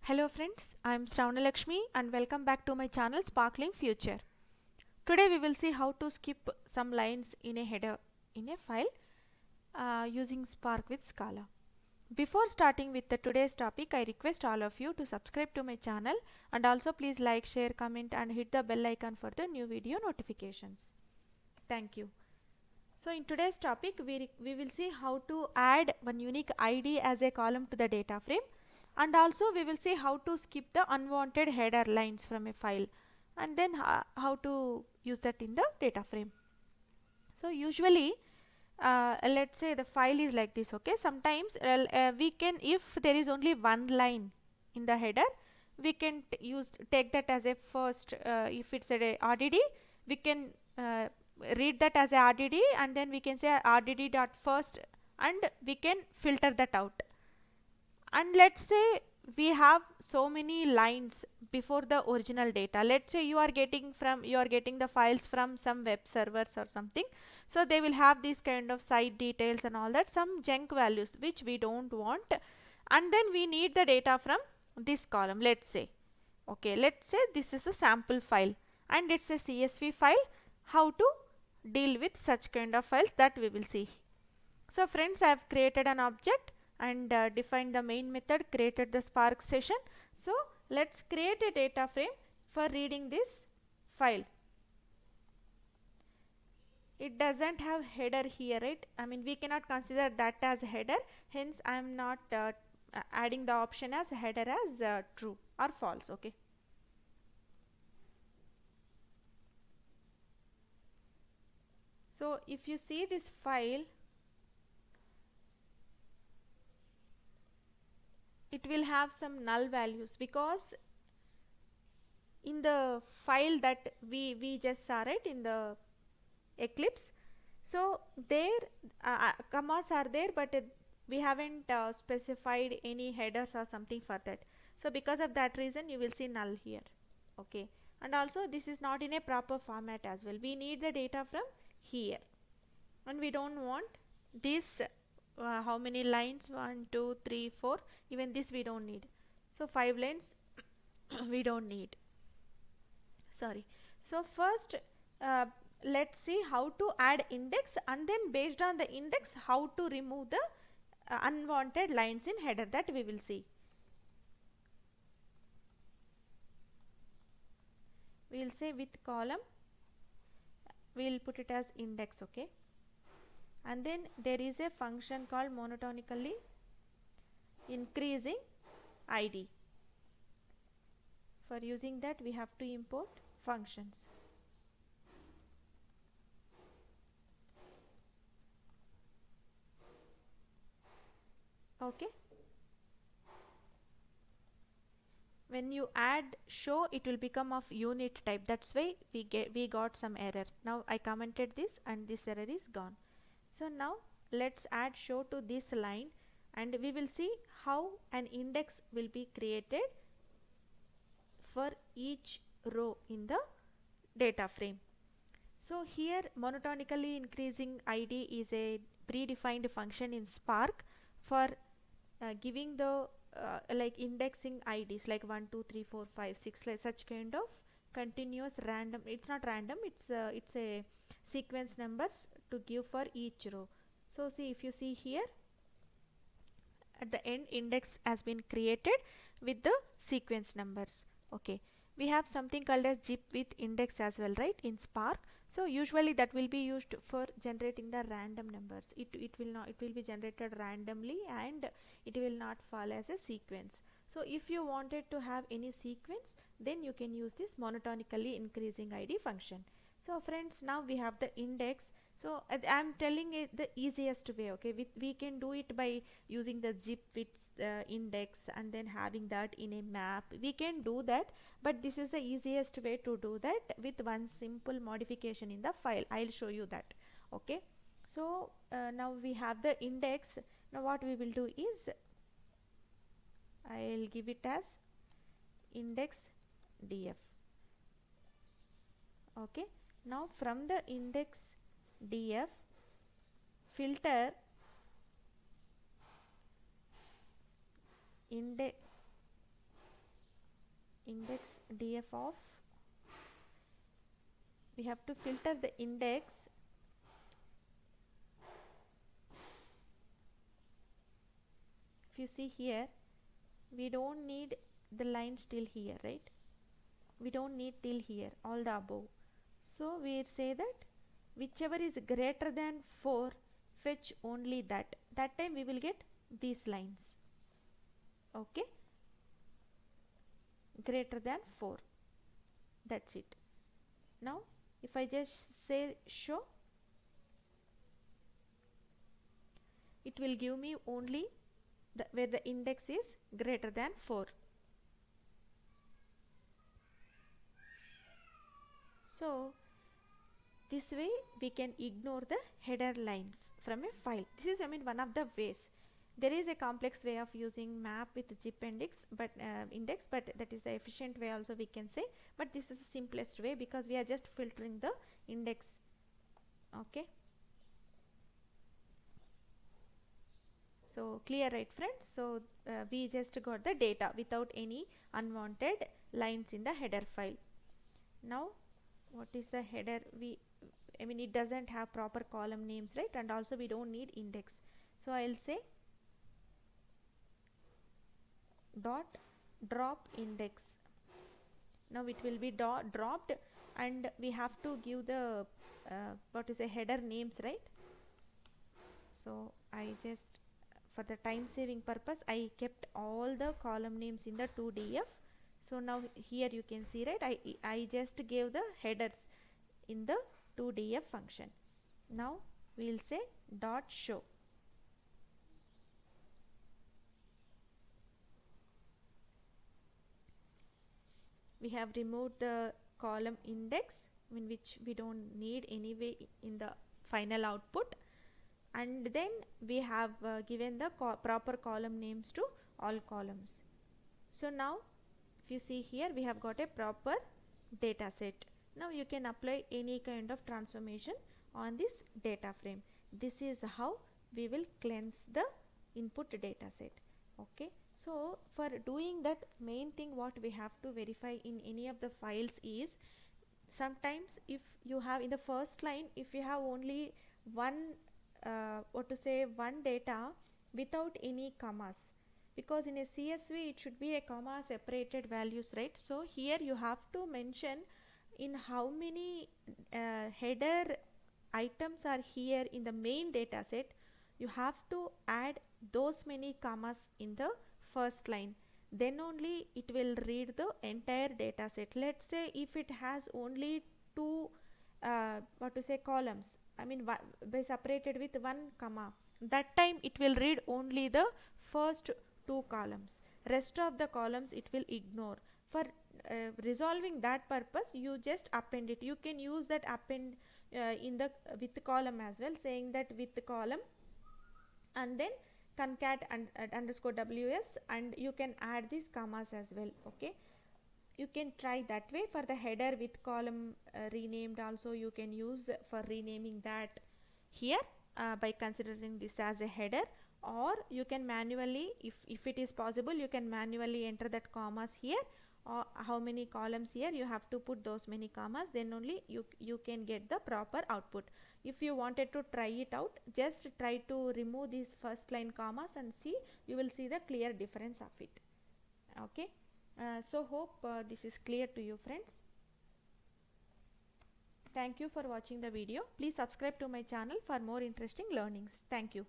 Hello friends, I am Shravana Lakshmi and welcome back to my channel Sparkling Future. Today we will see how to skip some lines in a header in a file using Spark with Scala. Before starting with the today's topic, I request all of you to subscribe to my channel and also please like, share, comment and hit the bell icon for the new video notifications. Thank you. So in today's topic, we will see how to add one unique ID as a column to the data frame, and also we will see how to skip the unwanted header lines from a file, and then how to use that in the data frame. So usually let's say the file is like this, okay. Sometimes we can, if there is only one line in the header, we can take that as a first, if it's a RDD, we can read that as a RDD and then we can say RDD dot first and we can filter that out. And let's say we have so many lines before the original data. Let's say you are getting the files from some web servers or something, so they will have these kind of site details and all that, some junk values which we don't want, and then we need the data from this column. Let's say, okay, let's say this is a sample file and it's a CSV file. How to deal with such kind of files, that we will see. So friends, I have created an object and defined the main method, created the Spark session. So let's create a data frame for reading this file. It doesn't have header here, right? I mean, we cannot consider that as a header, hence I am not adding the option as header as true or false, okay. So if you see this file, it will have some null values because in the file that we just saw, right, in the Eclipse, so there commas are there, but we haven't specified any headers or something for that. So because of that reason you will see null here, okay. And also this is not in a proper format as well. We need the data from here and we don't want this how many lines, 1 2 3 4, even this we don't need. So 5 lines we don't need, sorry. So first uh, let's see how to add index, and then based on the index how to remove the unwanted lines in header, that we will see. We will say with column, we will put it as index, okay. And then there is a function called monotonically increasing ID. For using that we have to import functions, okay. When you add show, it will become of unit type, that's why we got some error. Now I commented this and this error is gone. So now let's add show to this line and we will see how an index will be created for each row in the data frame. So here monotonically increasing ID is a predefined function in Spark for giving the like indexing IDs like 1 2 3 4 5 6, like such kind of continuous random, it's not random, it's a sequence numbers to give for each row. So see, if you see here at the end, index has been created with the sequence numbers, okay. We have something called as zip with index as well, right, in Spark. So usually that will be used for generating the random numbers. It will not, it will be generated randomly and it will not fall as a sequence. So if you wanted to have any sequence, then you can use this monotonically increasing ID function. So friends, now we have the index. So I'm telling it the easiest way, okay. We can do it by using the zip with index and then having that in a map. We can do that, but this is the easiest way to do that with one simple modification in the file. I'll show you that, okay. So now we have the index. Now what we will do is I'll give it as index df, okay. Now from the index df, filter index index df of, we have to filter the index. If you see here, we don't need the lines till here, right? We don't need till here, all the above. So we say that whichever is greater than 4, fetch only that. That time we will get these lines. Okay, greater than 4. That's it. Now if I just say show, it will give me only where the index is greater than 4. So this way we can ignore the header lines from a file. This is one of the ways. There is a complex way of using map with zip index, but that is the efficient way also we can say, but this is the simplest way because we are just filtering the index. Okay, so clear, right friends? So we just got the data without any unwanted lines in the header file. Now what is the header? It doesn't have proper column names, right? And also we don't need index. So I'll say dot drop index. Now it will be dropped, and we have to give the what is a header names, right? So I just, for the time saving purpose, I kept all the column names in the 2df. So now here you can see, right, I just gave the headers in the 2df function. Now we'll say dot show. We have removed the column index, which we don't need anyway in the final output, and then we have given the proper column names to all columns. So now if you see here, we have got a proper data set. Now you can apply any kind of transformation on this data frame. This is how we will cleanse the input data set. Okay, so for doing that, main thing what we have to verify in any of the files is, sometimes if you have in the first line, if you have only one one data without any commas, because in a CSV it should be a comma separated values, right? So here you have to mention in how many header items are here in the main data set. You have to add those many commas in the first line, then only it will read the entire data set. Let's say if it has only two columns, by separated with one comma, that time it will read only the first two columns, rest of the columns it will ignore. For resolving that purpose, you just append it. You can use that append in the with column as well, saying that with column and then concat and underscore ws, and you can add these commas as well. Okay, you can try that way. For the header with column renamed also, you can use for renaming that here by considering this as a header, or you can manually, if it is possible, you can manually enter that commas here, or how many columns here you have to put those many commas, then only you can get the proper output. If you wanted to try it out, just try to remove these first line commas and see, you will see the clear difference of it. Okay, so hope this is clear to you friends. Thank you for watching the video. Please subscribe to my channel for more interesting learnings. Thank you.